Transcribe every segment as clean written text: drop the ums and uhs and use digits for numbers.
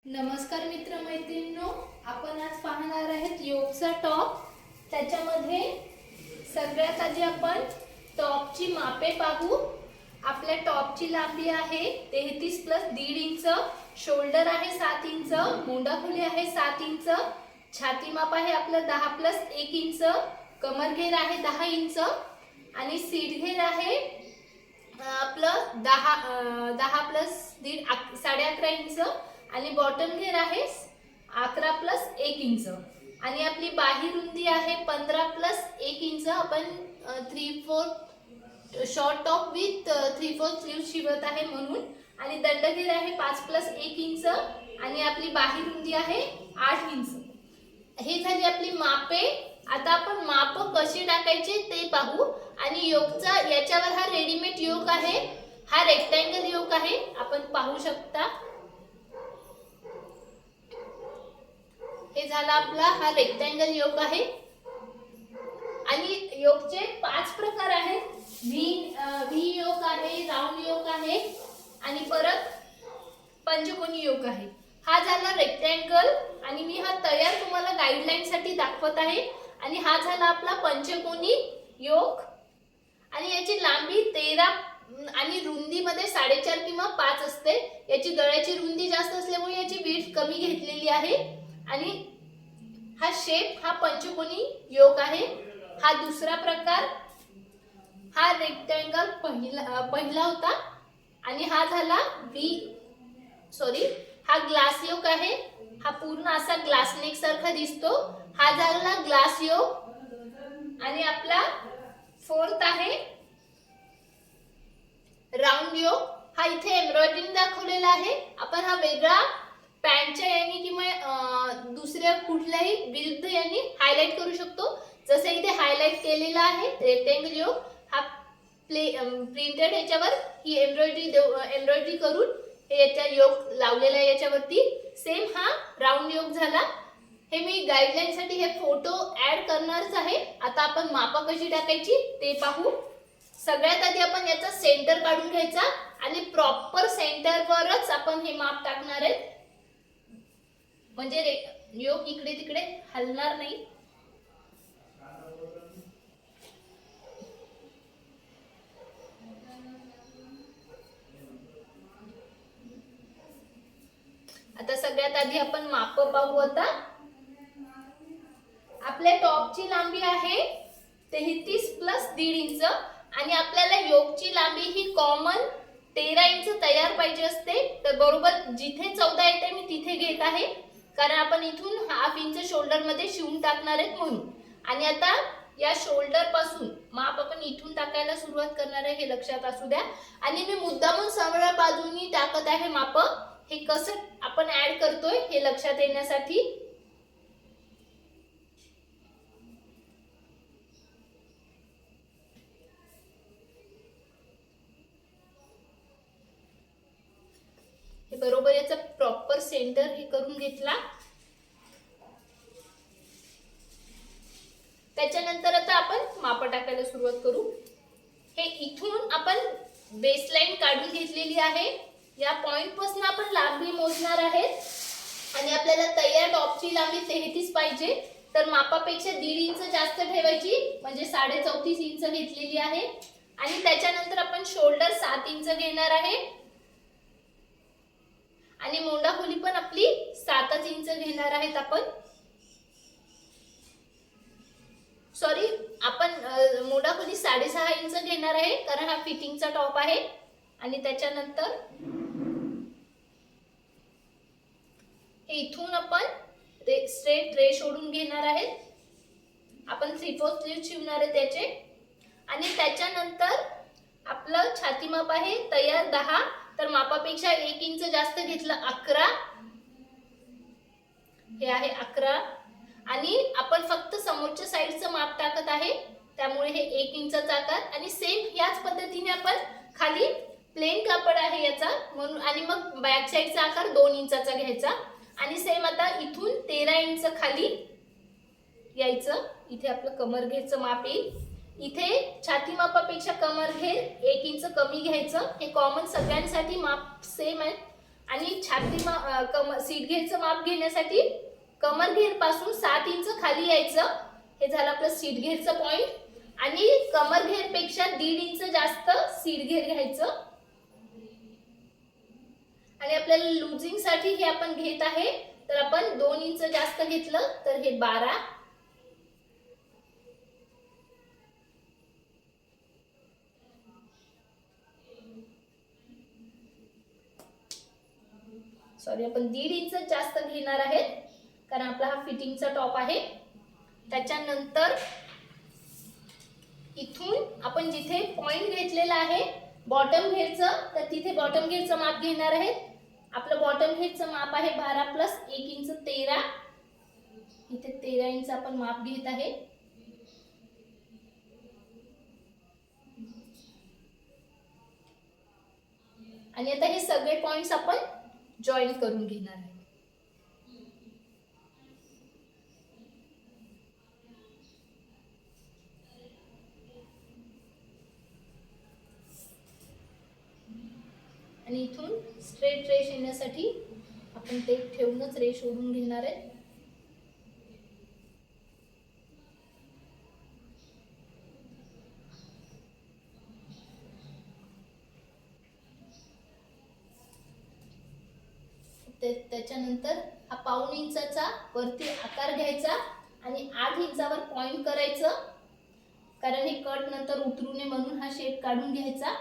नमस्कार मित्र मैत्रिणींनो, आपण आज पाहणार आहेत योगचा टॉप। त्याच्यामध्ये सगळ्यात आधी आपण टॉपची मापे पाहू। आपल्या टॉपची लांबी आहे 33 + 1.5 इंच, शोल्डर आहे 7 इंच, मोंडा खोली आहे 7 इंच, छाती माप आहे आपलं 10 + 1 इंच, कमर घेर आहे 10 इंच आणि सीट घेर आहे आपलं 10 + 1.5 11.5 इंच आणि बॉटम घेर आहे 11 + 1 इंच आणि आपली बाही रुंदी आहे 15 + 1 इंच। आपण 3/4 शॉर्ट टॉप विथ 3/4 स्लीव शिवत आहे म्हणून। आणि दंड घेर आहे 5 + 1 इंच आणि आपली बाही रुंदी आहे 8 इंच। हे झाली आपली मापे। आता आपण माप कशी टाकायचे ते पाहू। आणि योगचा याच्यावर हा रेडीमेड योग आहे, हा रेक्टँगल योग आहे, आपण पाहू शकता। हे झाला आपला हा रेक्टँगल योग आहे। आणि योगचे 5 प्रकार आहेत। व्ही योग आहे, राऊंड योग आहे आणि परत पंचकोनी योग आहे। हा झाला रेक्टँगल आणि मी हा तयार तुम्हाला गाइडलाइन साठी दाखवत आहे। आणि हा झाला आपला पंचकोनी योग आणि याची लांबी 13 आणि रुंदीमध्ये 4.5 किंवा 5 असते। याची गळ्याची रुंदी जास्त असल्यामुळे याची विड्थ कमी घेतलेली आहे। आणि हा शेप हा पंचकोनी योग आहे। हा दुसरा प्रकार, हा रेक्टँगल पहिला होता आणि हा झाला हा ग्लास योग आहे। हा पूर्ण असा ग्लास नेक सारखा दिसतो। हा झाला ग्लास योग आणि आपला फोर्थ आहे राऊंड योग। हा इथे एम्ब्रॉयडरिंग दाखवलेला आहे। आपण हा वेगळा पॅन्टच्या याने किंवा दुसऱ्या कुठल्याही विरुद्ध याने हायलाइट करू शकतो। जसे इथे हायलाइट केलेला आहे रेक्टँगल योग, हा प्रिंटेड याच्यावर ही एम्ब्रॉयडरी करून हे याचा योग लावलेला आहे याच्यावरती। सेम हा राऊंड योग झाला। हे मी गाइडलाइन साठी हे फोटो ऍड करणारच आहे। आता आपण माप कशी टाकायची ते पाहू। सगळ्यात आधी आपण याचा सेंटर काढून घ्यायचा आणि प्रॉपर सेंटरवरच आपण हे माप टाकणार आहे, म्हणजे योग इकडे तिकडे हलणार नाही। आता सगळ्यात आधी आपण माप पाहू। आता आपल्या टॉपची लांबी आहे 33 + 1.5 इंच आणि आपल्याला योगची लांबी ही कॉमन 13 इंच तयार पाहिजे असते। तर बरोबर जिथे 14 येते मी तिथे घेत आहे, कारण आपण इथून ½ इंच शोल्डर मध्ये शिवून टाकणार आहेत म्हणून। आणि आता या शोल्डर पासून माप आपण इथून टाकायला सुरुवात करणार आहे, हे लक्षात असू द्या। आणि मी मुद्दामून समोर बाजूनी टाकत आहे माप, हे कसं आपण ऍड करतोय हे लक्षात येण्यासाठी। हे बरोबर याचा प्रॉपर सेंटर हे करून घेतला। त्याच्यानंतर आता आपण माप टाकायला सुरुवात करू। हे इथून आपण बेसलाइन काढून घेतलेली आहे। या पॉइंट पासून आपण लांबी मोजणार आहेत आणि आपल्याला तयार टॉपची लांबी 33 पाहिजे, तर मापापेक्षा 1.5 इंच जास्त ठेवायची, म्हणजे 34.5 इंच घेतलेली आहे। आणि त्याच्यानंतर आपण शोल्डर 7 इंच घेणार आहे आणि मोंडा खोली पण आपली 7 इंच घेणार आहेत आपण। आपण मोंडा खोली 6.5 इंच घेणार आहे, कारण हा फिटिंगचा टॉप आहे। आणि त्याच्यानंतर हे इथून आपण स्ट्रेट रेष ओढून घेणार आहे। आपण 3/4 स्लीव शिवणार आहे त्याचे। आणि त्याच्यानंतर आपलं छाती माप आहे तयार 10, तर मापापेक्षा 1 इंच जास्त घेतलं 11, हे आहे 11। आणि आपण फक्त समोरच्या साइडचं माप टाकत आहे, त्यामुळे हे 1 इंचाचा आकार। आणि सेम याच पद्धतीने आपण खाली प्लेन कापड आहे याचा म्हणून, आणि मग बॅक साइडचा आकार 2 इंचाचा घ्यायचा। आणि सेम आता इथून 13 इंच खाली यायचं। इथे आपलं कमर घेरचं माप येईल। इथे छाती मापापेक्षा कमर घेर 1 इंच कमी घ्यायचं। हे कॉमन सगळ्यांसाठी माप सेम आहे। आणि सीट घेरचं माप घेण्यासाठी कमर घेर पासून 7 इंच खाली यायचं. हे झालं आपलं सीट घेरचं पॉइंट. आणि कमर घेर पेक्षा 1.5 इंच जास्त सीट घेर घ्यायचं. आणि आपल्याला लुजिंग साठी हे आपण घेत आहे तर आपण 2 इंच जास्त घेतलं तर हे 12. सॉरी, आपण 1.5 इंच जास्त घेणार आहेत कारण आपला हा फिटिंगचा टॉप आहे. त्याच्यानंतर इथून आपण जिथे पॉइंट घेतलेला आहे बॉटम घेरचं, तर तिथे बॉटम घेरचं माप घेणार आहेत. आपलं बॉटम घेरचं माप आहे 12 प्लस 1 इंच 13. इथे 13 इंच आपण माप घेत आहे. आणि आता हे सगळे पॉइंट्स आपण जॉईन करून घेणार आहे. आणि इथून स्ट्रेट रेष येण्यासाठी आपण ते ठेवूनच रेष ओढून घेणार आहे. त्याच्यानंतर हा 1.5 इंचाचा वरती आकार घ्यायचा आणि 8 इंचावर पॉइंट करायचं कारण हे कट नंतर उतरू नये म्हणून हा शेप काढून घ्यायचा.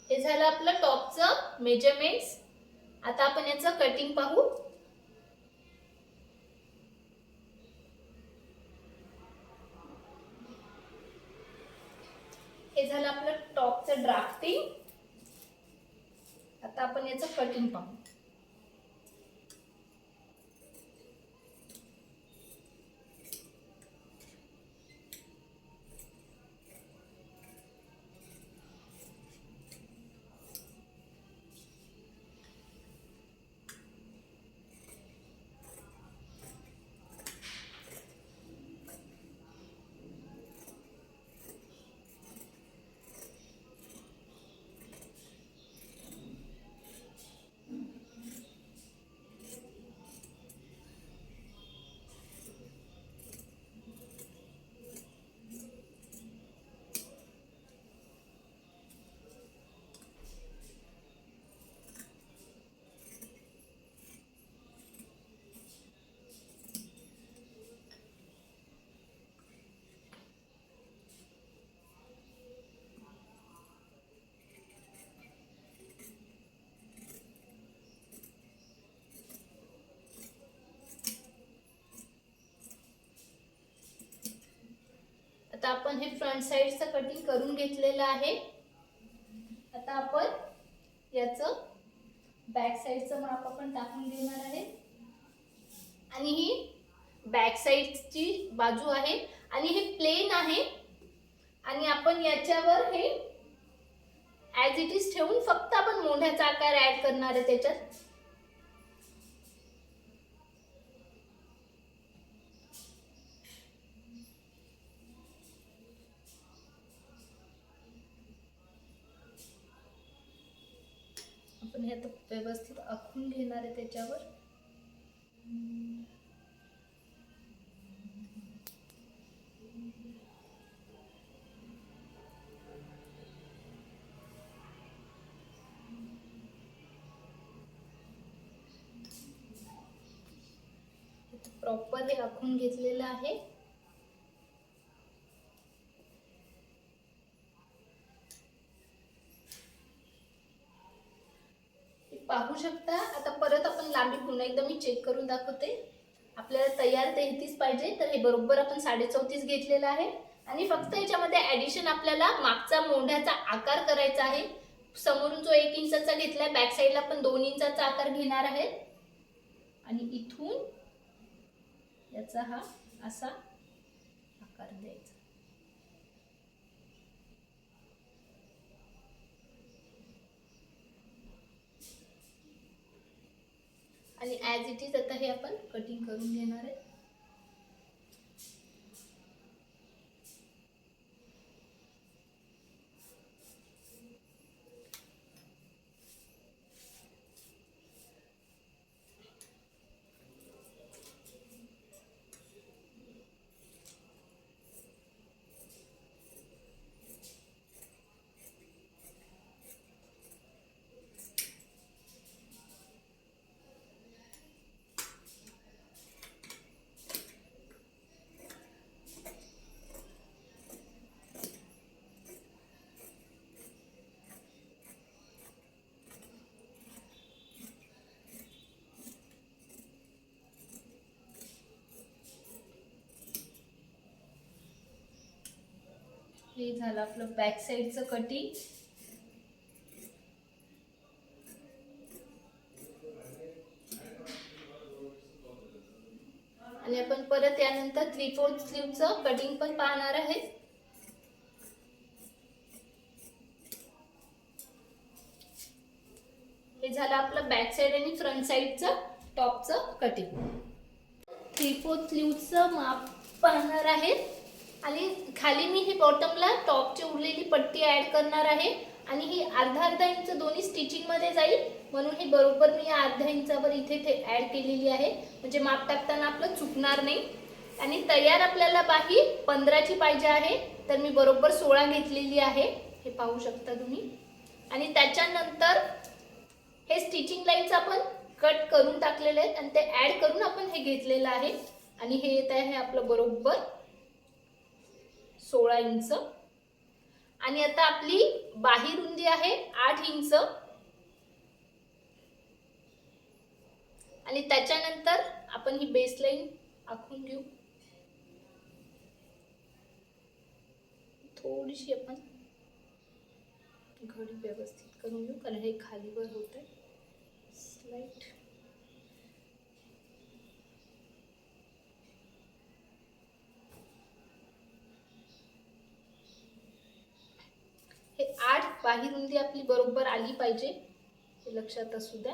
हे झालं आपलं टॉपचं मेजरमेंट्स. आता आपण याचं कटिंग पाहू. हे झालं आपलं टॉपचं ड्राफ्टिंग. आता आपण याचं कटिंग पाहू. आता आपण हे फ्रंट साइडचं कटिंग करून घेतलेलं आहे. आता आपण याचं बॅक साइडचं माप आपण टाकून घेणार आहे. आणि ही बॅक साइडची बाजू आहे आणि हे प्लेन आहे. आणि आपण याच्यावर हे ॲज इट इज ठेवून फक्त आपण मोंढ्याचा आकार ऍड करणार आहे त्याच्यात. आपण हे आता व्यवस्थित आखून घेणार आहे त्याच्यावर. प्रॉपर हे आखून घेतलेलं आहे. पाहू शकता. आता परत आपण लांबी पुन्हा एकदा मी चेक करून दाखवते. आपल्याला तयार 33 पाहिजे तर हे बरोबर आपण 34.5 घेतलेलं आहे. आणि फक्त याच्यामध्ये ऍडिशन आपल्याला मागचा मोंढ्याचा आकार करायचा आहे. समोरून जो 1 इंचाचा घेतलाय बॅक साइडला आपण 2 इंचाचा आकार घेणार आहे. आणि इथून याचा हा असा आकार द्यायचा. आणि ॲज इट इज आता हे आपण कटिंग करून घेणार आहे. हे झालं आपलं बॅक साईडचं कटिंग. आणि आपण परत यानंतर 3/4 स्लीवचं कटिंग पण पाहणार आहे. हे झालं आपलं बॅक साईड आणि फ्रंट साईडचं टॉपचं कटिंग. 3/4 स्लीवचं माप पाहणार आहे आणि खाली मी ही बॉटमला टॉपची उरलेली पट्टी ऍड करणार आहे आणि ही अर्धा इंच दोन्ही स्टिचिंग मध्ये जाईल, म्हणून ही बरोबर मी अर्ध्या इंचावर इथे ऍड केलेली आहे, म्हणजे माप टाकताना आपलं चुकणार नाही. आणि तयार आपल्याला बाही 15ची पाहिजे आहे, तर मी बरोबर 16 घेतलेली आहे, हे पाहू शकता तुम्ही. आणि त्याच्यानंतर हे स्टिचिंग लाईन्स आपण कट करून टाकलेले आहेत आणि ते ऍड करून आपण हे घेतलेलं आहे. आणि हे येत आहे आपलं बरोबर 16 इंच. आणि आता आपली बाही रुंदी आहे 8 इंच. आणि त्याच्यानंतर आपण ही बेसलाईन आखून घेऊ. थोडीशी आपण घडी व्यवस्थित करून घेऊ, कारण हे खालीवर होत आहे स्लाइट. हे 8 बाही रुंदी आपली बरोबर आली पाहिजे, हे लक्षात असू द्या.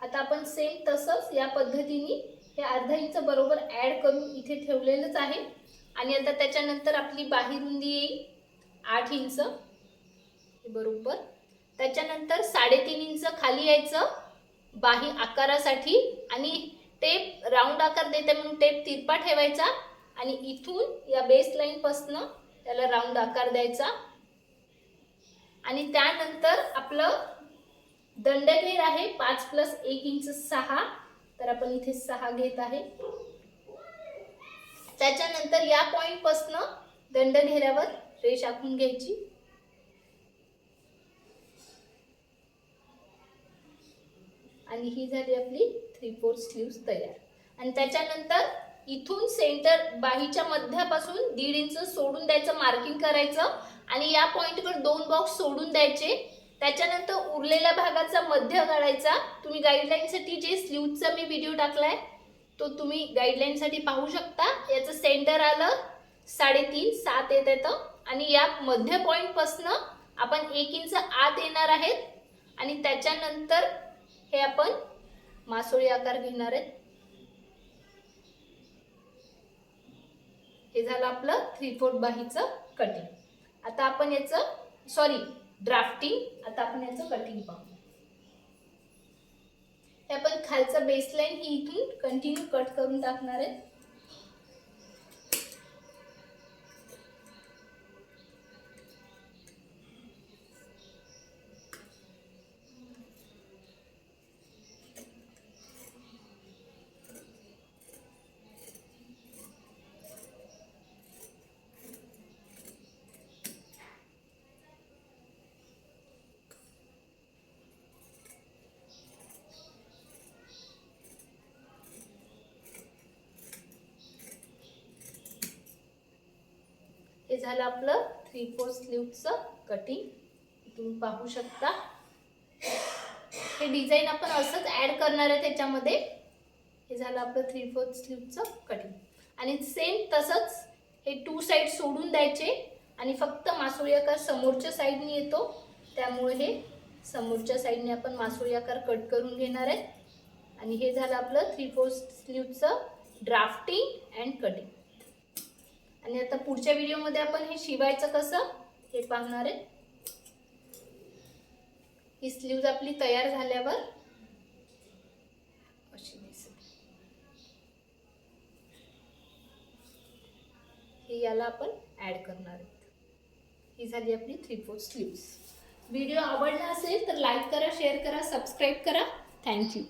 आता आपण सेम तसंच या पद्धतीने हे अर्धा इंच बरोबर ऍड करून इथे ठेवलेलंच आहे. आणि आता त्याच्यानंतर आपली बाही रुंदी येईल 8 इंच हे बरोबर. त्याच्यानंतर 3.5 इंच खाली यायचं बाही आकारासाठी, आणि टेप राऊंड आकार देते म्हणून टेप तिरपा ठेवायचा आणि इथून या बेस लाईन पासून त्याला राऊंड आकार द्यायचा. आणि त्यानंतर आपलं दंडघेर आहे 5 + 1 इंच 6, तर आपण इथे 6 घेत आहे. त्याच्यानंतर या पॉइंट पासून दंडघेरावर रेष आखून घ्यायची. आणि ही झाली आपली 3/4 स्लीव्स तयार. आणि त्याच्यानंतर इथून सेंटर बाहीच्या मध्यापासून 1.5 इंच सोडून द्यायचं, मार्किंग करायचं आणि या पॉइंटवर 2 बॉक्स सोडून द्यायचे. त्याच्यानंतर उरलेल्या भागाचा मध्य काढायचा. तुम्ही गाईडलाईनसाठी जे स्लीव्हचा मी व्हिडिओ टाकलाय तो तुम्ही गाईडलाईनसाठी पाहू शकता. याचं सेंटर आलं 3.5 7 येत येतं आणि या मध्य पॉइंट पासून आपण 1 इंच आत येणार आहेत. आणि त्याच्यानंतर हे आपण मासोळी आकार घेणार आहेत. हे झालं आपलं 3/4 बाहीचं कटिंग. आता आपण याचं ड्राफ्टिंग. आता आपण याचं कटिंग पाहू. हे आपण खालचं बेसलाईन ही इथून कंटिन्यू कट करून टाकणार आहे. हे झालं आपलं 3/4 स्लीव्हचं कटिंग. तुम्ही पाहू शकता. हे डिझाइन आपण असंच ऍड करणार आहे त्याच्यामध्ये. हे झालं आपलं 3/4 स्लीव्हचं कटिंग. आणि सेम तसंच हे 2 साइड सोडून द्यायचे आणि फक्त मासोळी आकार समोरच्या साईडने येतो, त्यामुळे हे समोरच्या साईडने आपण मासोळी आकार कट करून घेणार आहे. आणि हे झालं आपलं 3/4 स्लीवचं ड्राफ्टिंग अँड कटिंग. आणि आता पुढच्या व्हिडिओमध्ये आपण हे शिवायचं कसं हे पाहणार आहे. ही स्लीव्ज आपली तयार झाल्यावर अशी दिसेल. हे याला आपण ऍड करणार आहोत. ही झाली आपली 3/4 स्लीव्स. व्हिडिओ आवडला असेल तर लाईक करा, शेअर करा, सबस्क्राईब करा. थँक्यू.